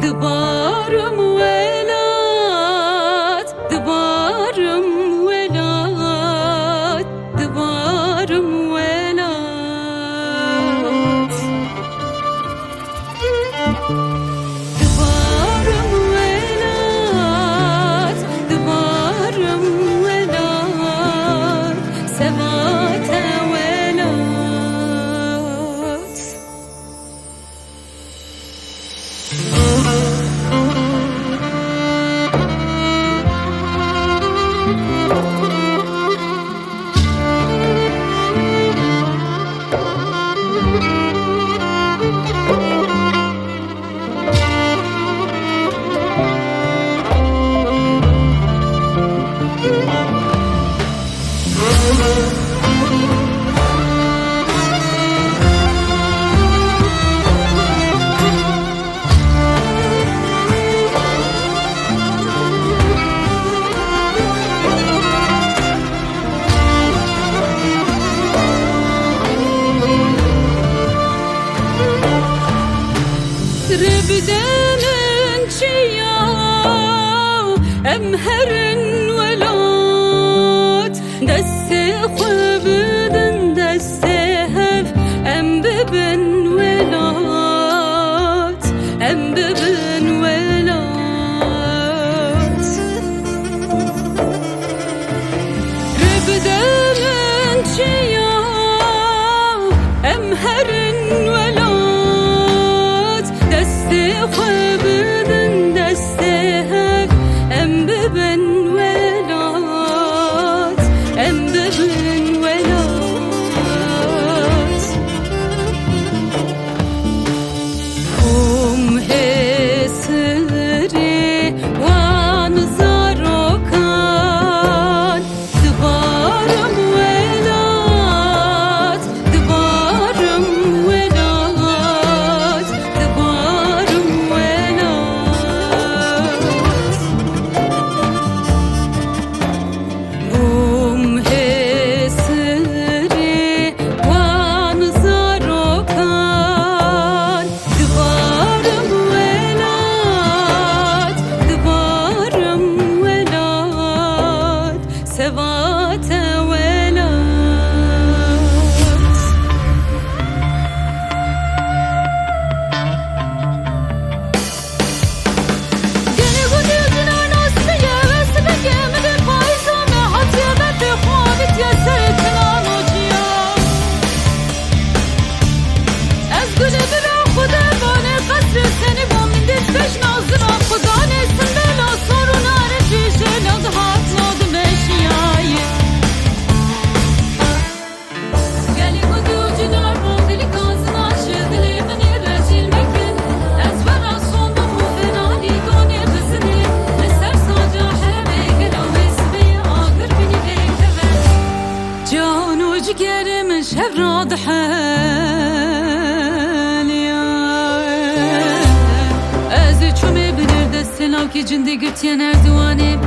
دبارم ولات دبارم ولات دبارم ولات دبارم ولات دبارم ولات سوات ولات ربدن چیا امهرن ولات دست خوبدن دست هف ام ببن ولات ام ببن ولات ربدن چیا امهرن ولات دست خوبدن دست هف ام ببن ولات ام ببن ولات ام هسری وان زاروکان دبارم ولات دبارم ولات دبارم ولات ام هسری وان زاروکان دبارم ولات دبارم ولات سوات ولات گنی گودی جنان آسیه وست بگم ده پایزانه هاتیه بد خوابیت یه سرتنان و جیا از گل برا خدا بانه قصر سنی با من دست بش نازران خدا نیستم بلا سارو ناره جیشه لغهات نادم اشیایی گلی گودی و جدار با دلی کازن آشه دلی منی رجیل مکن از برا صندوق و فنانی دونه بزنی لسر ساجا همه گلو اسمی آگر بینی بیکوه جان و جگرم شب را ضحالیا از چومه بنر دستلاو که جنده گرتیه نردوانه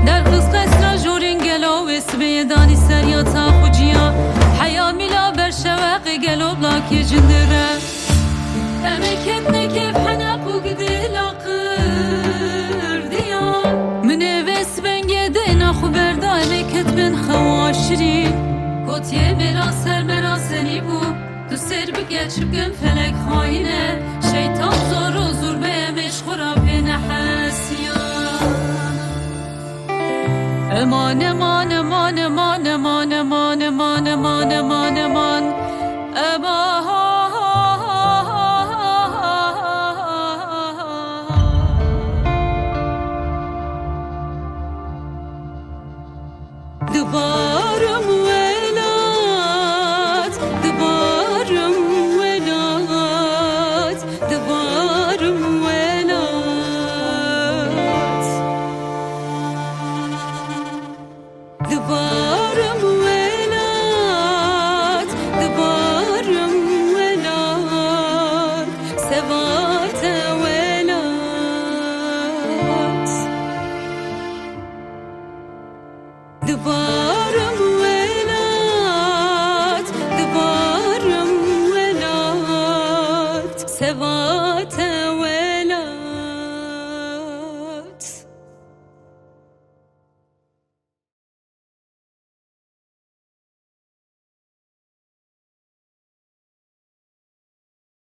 در قص قصرا جورین گلو اسمی دانی سریاتا خوجیا حیا میلا بر شوق گلو بلاکی جنده را امکت نکف حنق و گدلا قردیا من وس بنگه دینا خبردا امکت بن خواشری کتیه مرا سر مرا سنی بو تو سر بگچرگم فلک خاینه شیطان زور و زور به مشخورا بین حسیا امان امان امان امان امان امان امان امان امان امان دبارم ولات دبارم ولات دبارم ولات دبارم ولات دبارم ولات سوات ولات دبارم